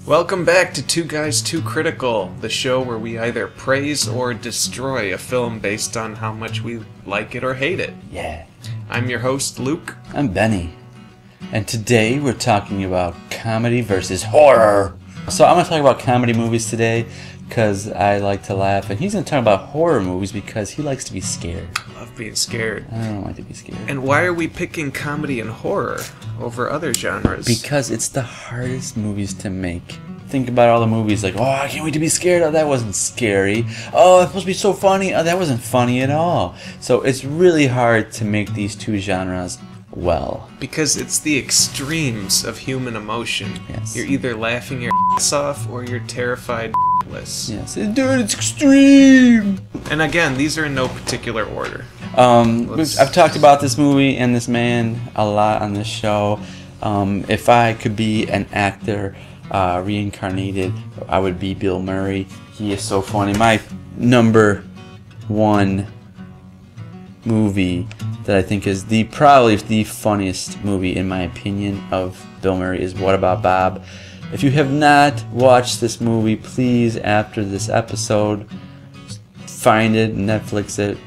Welcome back to 2Guys 2Critical, the show where we either praise or destroy a film based on how much we like it or hate it. Yeah. I'm your host, Luke. I'm Benny. And today we're talking about comedy versus horror. So I'm going to talk about comedy movies today because I like to laugh. And he's going to talk about horror movies because he likes to be scared. I love being scared. I don't like to be scared. And why are we picking comedy and horror over other genres? Because it's the hardest movies to make. Think about all the movies like, oh, I can't wait to be scared. Oh, that wasn't scary. Oh, it's supposed to be so funny. Oh, that wasn't funny at all. So it's really hard to make these two genres well. Because it's the extremes of human emotion. Yes. You're either laughing your ass off or you're terrified shitless. Yes, dude, it's extreme. And again, these are in no particular order. I've talked about this movie and this man a lot on this show. If I could be an actor reincarnated, I would be Bill Murray. He is so funny. My number one movie that I think is probably the funniest movie in my opinion of Bill Murray is What About Bob? If you have not watched this movie, please, after this episode, find it, Netflix it,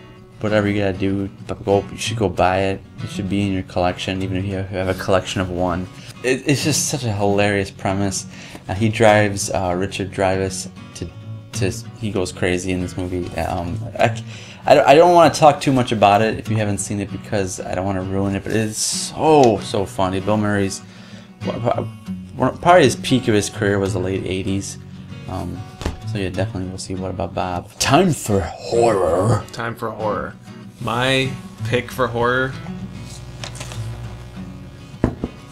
whatever you gotta do, you should go buy it. It should be in your collection, even if you have a collection of one. It's just such a hilarious premise. He drives Richard Dreyfuss he goes crazy in this movie. I don't want to talk too much about it if you haven't seen it because I don't want to ruin it, but it's so funny. Bill Murray's probably his peak of his career was the late 80s. So yeah, definitely we'll see What About Bob. Time for horror. Time for horror. My pick for horror,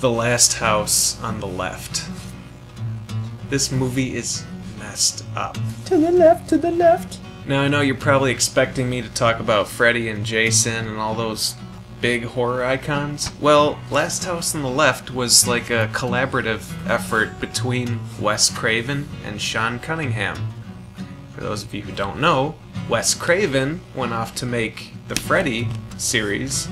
The Last House on the Left. This movie is messed up. To the left, to the left. Now I know you're probably expecting me to talk about Freddy and Jason and all those big horror icons. Well, Last House on the Left was like a collaborative effort between Wes Craven and Sean Cunningham. For those of you who don't know, Wes Craven went off to make the Freddy series,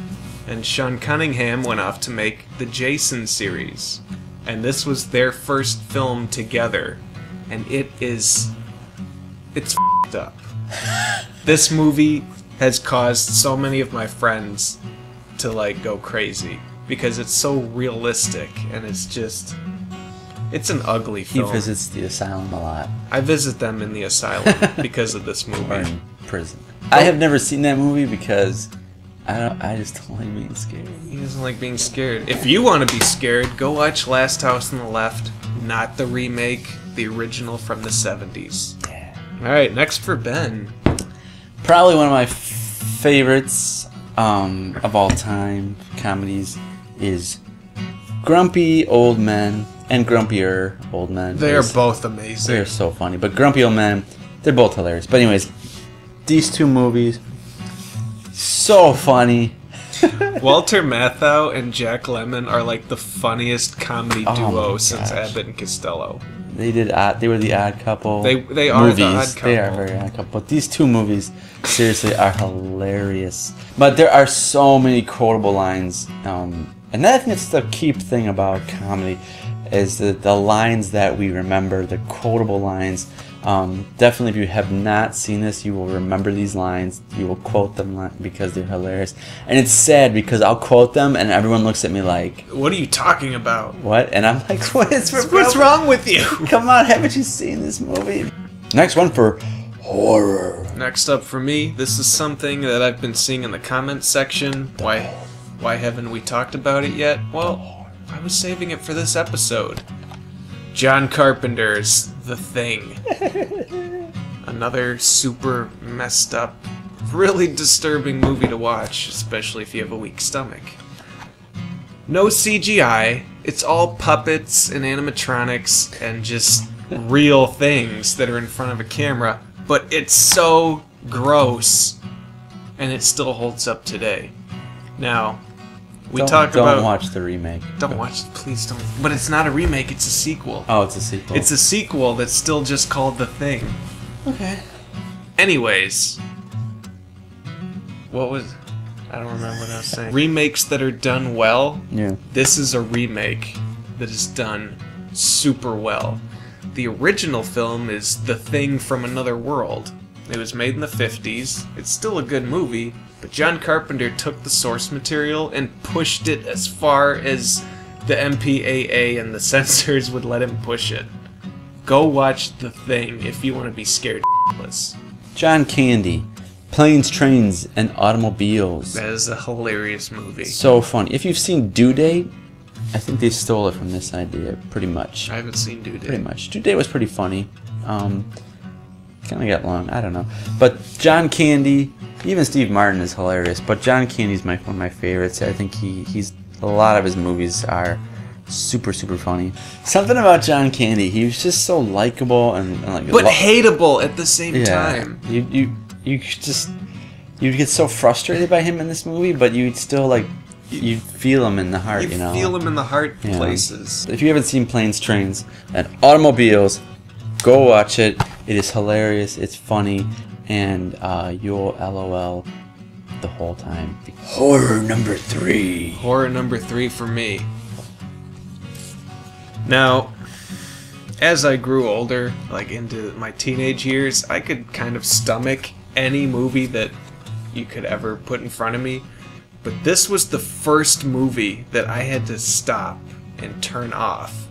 and Sean Cunningham went off to make the Jason series. And this was their first film together, and it's f***ed up. This movie has caused so many of my friends to like go crazy because it's so realistic and it's an ugly film. He visits the asylum a lot. I visit them in the asylum because of this movie. Or in prison. I have never seen that movie because I just don't like being scared. He doesn't like being scared. If you want to be scared, go watch Last House on the Left, not the remake, the original from the 70s. Yeah. Alright, next for Ben. Probably one of my favorites of all time comedies is Grumpy Old Men and Grumpier Old Men. They are both amazing. They're so funny. But Grumpy Old Men, they're both hilarious. But anyways, these two movies, so funny. Walter Matthau and Jack Lemmon are like the funniest comedy duo since gosh. Abbott and Costello. They were the Odd Couple. They are movies. the Odd Couple. They are very Odd Couple. But these two movies seriously are hilarious. But there are so many quotable lines, and I think that's the key thing about comedy, is the lines that we remember, the quotable lines. Definitely, if you have not seen this, you will remember these lines. You will quote them because they're hilarious. And it's sad because I'll quote them and everyone looks at me like, "What are you talking about? What?" And I'm like, What's wrong with you? Come on, haven't you seen this movie? Next one for horror. Next up for me, this is something that I've been seeing in the comments section. Why haven't we talked about it yet? Well, I was saving it for this episode. John Carpenter's The Thing. Another super messed up, really disturbing movie to watch, especially if you have a weak stomach. No CGI, it's all puppets and animatronics and just real things that are in front of a camera, but it's so gross, and it still holds up today. Now, Don't watch the remake. Don't watch, please don't. But it's not a remake, it's a sequel. Oh, it's a sequel. It's a sequel that's still just called The Thing. Okay. Anyways. I don't remember what I was saying. Remakes that are done well. Yeah. This is a remake that is done super well. The original film is The Thing from Another World. It was made in the 50s. It's still a good movie, but John Carpenter took the source material and pushed it as far as the MPAA and the censors would let him push it. Go watch The Thing if you want to be scared shitless. John Candy, Planes, Trains, and Automobiles. That is a hilarious movie. So funny. If you've seen Due Date, I think they stole it from this idea, pretty much. I haven't seen Due Date. Pretty much. Due Date was pretty funny. Kind of got long. I don't know. But John Candy, even Steve Martin is hilarious. But John Candy's one of my favorites. I think he's a lot of his movies are super funny. Something about John Candy, he was just so likable and like. But hateable at the same time. You get so frustrated by him in this movie, but you'd still like. You feel him in the heart, you know. Feel him in the heart places. If you haven't seen Planes, Trains, and Automobiles, go watch it. It is hilarious. It's funny, and you'll LOL the whole time. Horror number 3. Horror number 3 for me. Now, as I grew older, like into my teenage years, I could kind of stomach any movie that you could ever put in front of me. But this was the first movie that I had to stop and turn off.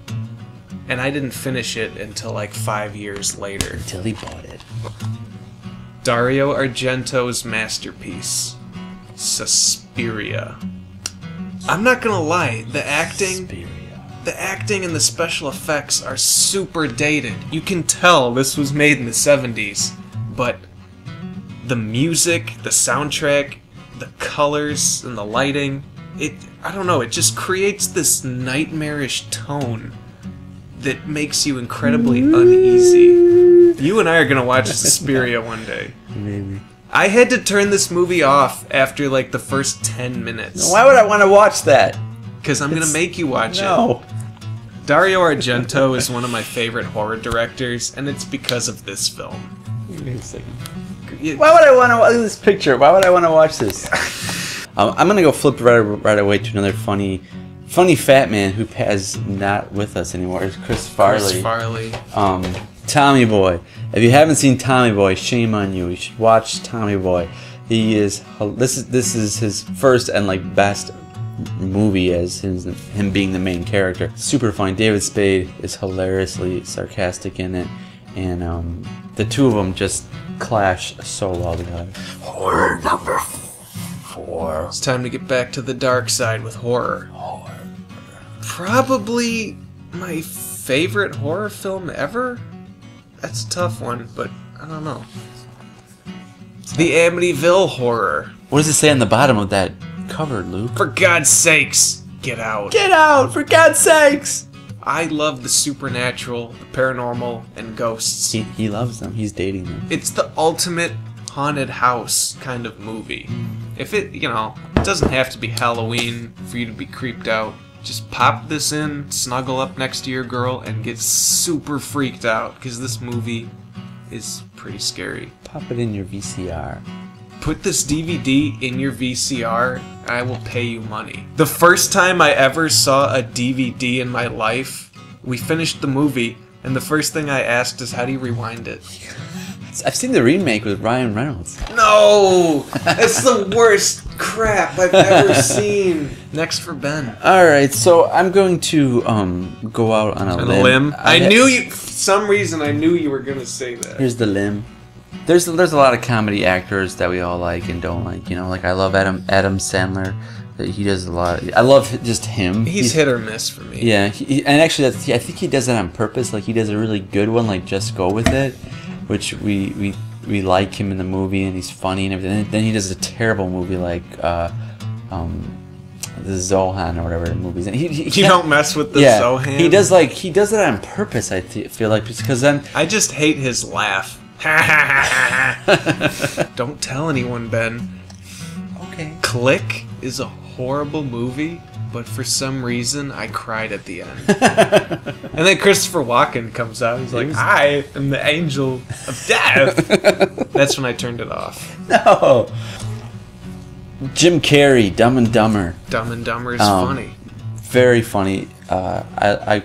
And I didn't finish it until like 5 years later. Until he bought it. Dario Argento's masterpiece, Suspiria. I'm not gonna lie, the acting and the special effects are super dated. You can tell this was made in the 70s, but the music, the soundtrack, the colors and the lighting, I don't know, it just creates this nightmarish tone that makes you incredibly uneasy. You and I are gonna watch Suspiria one day. Maybe. I had to turn this movie off after like the first 10 minutes. Why would I want to watch that? Because I'm gonna make you watch it. No. Dario Argento is one of my favorite horror directors, and it's because of this film. Wait a second. Why would I want to watch this picture? Why would I want to watch this? I'm gonna go flip right away to another funny fat man who is not with us anymore. It's Chris Farley. Chris Farley. Tommy Boy. If you haven't seen Tommy Boy, shame on you. You should watch Tommy Boy. He is. This is his first and like best movie as him being the main character. Super funny. David Spade is hilariously sarcastic in it, and the two of them just clash so well together. Horror number 4. It's time to get back to the dark side with horror. Probably my favorite horror film ever? That's a tough one, but I don't know. The Amityville Horror. What does it say on the bottom of that cover, Luke? For God's sakes, get out. Get out, for God's sakes! I love the supernatural, the paranormal, and ghosts. He loves them. He's dating them. It's the ultimate haunted house kind of movie. If it doesn't have to be Halloween for you to be creeped out. Just pop this in, snuggle up next to your girl, and get super freaked out, because this movie is pretty scary. Pop it in your VCR. Put this DVD in your VCR, and I will pay you money. The first time I ever saw a DVD in my life, we finished the movie, and the first thing I asked is, how do you rewind it? I've seen the remake with Ryan Reynolds. No! That's the worst crap I've ever seen. Next for Ben. Alright, so I'm going to go out on a limb. I knew you... For some reason, I knew you were going to say that. Here's the limb. There's a lot of comedy actors that we all like and don't like. You know, like I love Adam Sandler. He does a lot. I love just him. He's hit or miss for me. Yeah, and actually, I think he does that on purpose. Like he does a really good one, like Just Go With It, which we like him in the movie and he's funny and everything. And then he does a terrible movie like the Zohan or whatever the movies. And you don't mess with the Zohan. He does it on purpose. I feel like because then I just hate his laugh. Don't tell anyone, Ben. Okay. Click is a horrible movie, but for some reason I cried at the end. And then Christopher Walken comes out. He's like, I am the angel of death. That's when I turned it off. No. Jim Carrey, Dumb and Dumber. Dumb and Dumber is funny. Very funny. I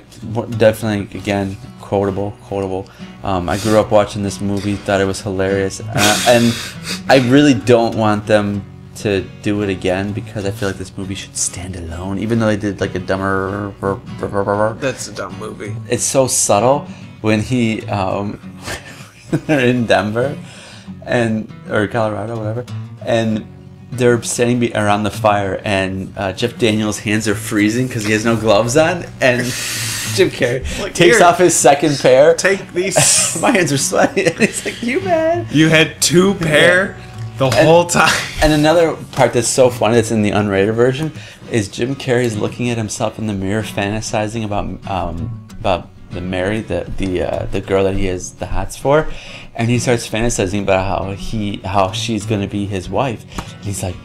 definitely, again, quotable. I grew up watching this movie, thought it was hilarious, and I really don't want them to do it again because I feel like this movie should stand alone, even though they did like a dumber. That's a dumb movie. It's so subtle when he they're in Denver or Colorado, whatever, and they're standing around the fire, and Jeff Daniels' hands are freezing because he has no gloves on, and Jim Carrey takes off his second pair. Take these. My hands are sweaty, and he's like, "You man, you had 2 pair the whole time." And another part that's so funny that's in the unrated version is Jim Carrey's looking at himself in the mirror, fantasizing about the Mary, the girl that he has the hots for, and he starts fantasizing about how she's gonna be his wife, and he's like,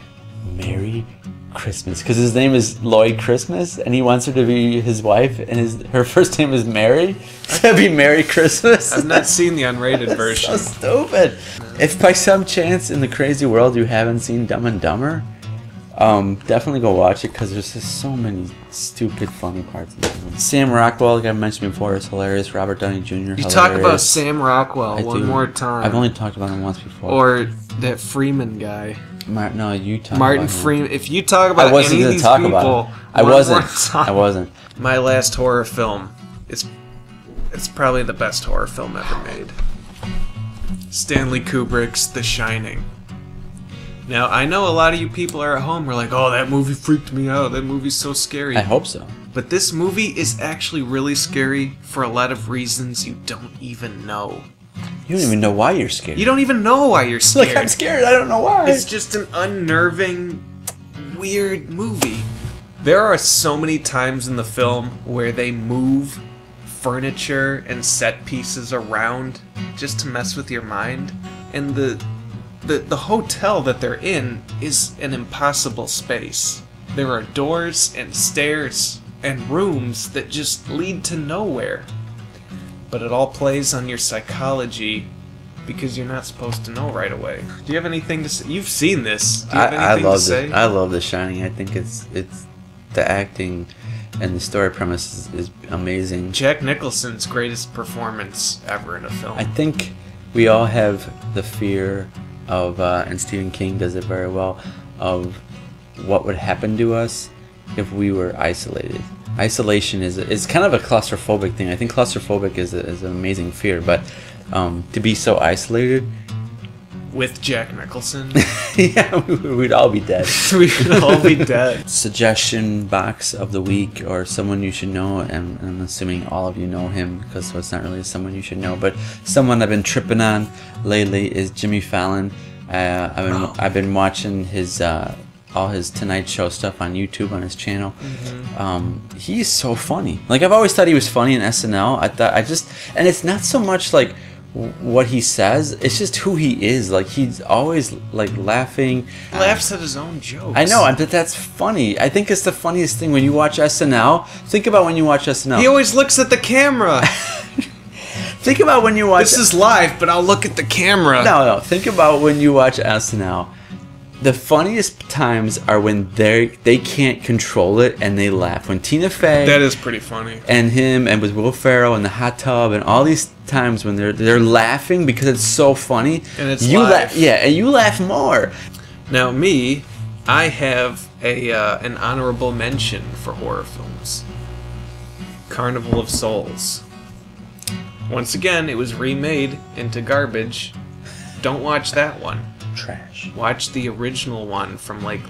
Merry Christmas, because his name is Lloyd Christmas, and he wants her to be his wife, and her first name is Mary, so it'd be Merry Christmas. I've not seen the unrated version. So stupid. If by some chance in the crazy world you haven't seen Dumb and Dumber, definitely go watch it because there's just so many stupid, funny parts in that movie. Sam Rockwell, like I mentioned before, is hilarious. Robert Downey Jr. hilarious. You talk about Sam Rockwell one more time. I've only talked about him once before. Or that Freeman guy. No, you talk Martin about Freeman. If you talk about any of these people, I wasn't. My last horror film. It's probably the best horror film ever made. Stanley Kubrick's The Shining. Now, I know a lot of you people are at home are like, oh, that movie freaked me out. That movie's so scary. I hope so. But this movie is actually really scary for a lot of reasons you don't even know. You don't even know why you're scared. You don't even know why you're scared. Like, I'm scared. I don't know why. It's just an unnerving, weird movie. There are so many times in the film where they move furniture and set pieces around just to mess with your mind. And the hotel that they're in is an impossible space. There are doors and stairs and rooms that just lead to nowhere. But it all plays on your psychology because you're not supposed to know right away. Do you have anything to say? You've seen this. Do you have anything to say? I love The Shining. I think it's the acting and the story premise is amazing. Jack Nicholson's greatest performance ever in a film. I think we all have the fear of, and Stephen King does it very well, of what would happen to us if we were isolated. Isolation is kind of a claustrophobic thing. I think claustrophobic is an amazing fear, but to be so isolated with Jack Nicholson, yeah, we'd all be dead. We'd all be dead. Suggestion box of the week, or someone you should know, and I'm assuming all of you know him because it's not really someone you should know, but someone I've been tripping on lately is Jimmy Fallon. I've been watching his all his Tonight Show stuff on YouTube on his channel. Mm-hmm. He's so funny. Like, I've always thought he was funny in SNL. And it's not so much like what he says, it's just who he is. Like, he's always like laughing. He laughs at his own jokes. I know, but that's funny. I think it's the funniest thing when you watch SNL. Think about when you watch SNL. He always looks at the camera. Think about when you watch... This is live, but I'll look at the camera. No. Think about when you watch SNL. The funniest times are when they can't control it and they laugh. When Tina Fey... That is pretty funny. And him, and with Will Ferrell in the hot tub, and all these times when they're laughing because it's so funny. And it's live. And you laugh more. Now, me, I have an honorable mention for horror films. Carnival of Souls. Once again, it was remade into garbage. Don't watch that one. Trash. Watch the original one from like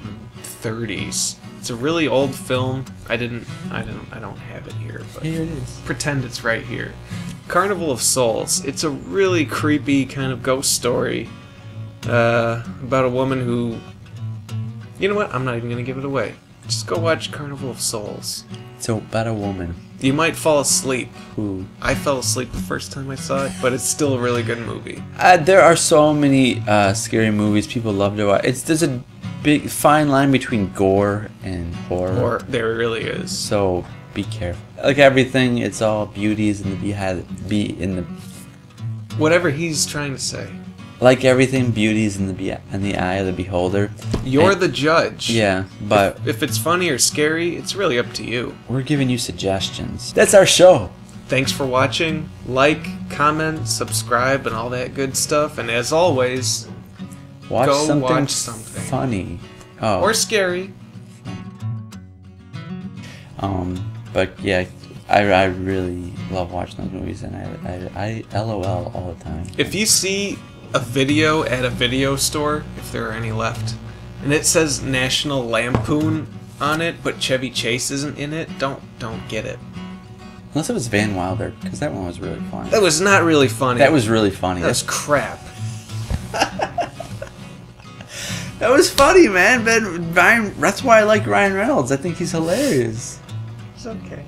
30s. It's a really old film. I don't have it here, but here it is. Pretend it's right here. Carnival of Souls. It's a really creepy kind of ghost story about a woman who... You know what? I'm not even gonna give it away. Just go watch Carnival of Souls. So about a woman. You might fall asleep. Who? I fell asleep the first time I saw it, but it's still a really good movie. There are so many scary movies people love to watch. There's a big fine line between gore and horror. There really is. So be careful. Like everything, it's all beauties in the whatever he's trying to say. Like everything, beauties in the eye of the beholder. You're the judge. Yeah, but if it's funny or scary, it's really up to you. We're giving you suggestions. That's our show. Thanks for watching. Like, comment, subscribe, and all that good stuff. And as always, watch something funny. Oh. Or scary. But yeah, I really love watching those movies, and I LOL all the time. If you see a video at a video store, if there are any left, and it says National Lampoon on it, but Chevy Chase isn't in it, don't get it. Unless it was Van Wilder, because that one was really funny. That was not really funny. That was really funny. That was crap. That was funny, man. That's why I like Ryan Reynolds. I think he's hilarious. It's okay.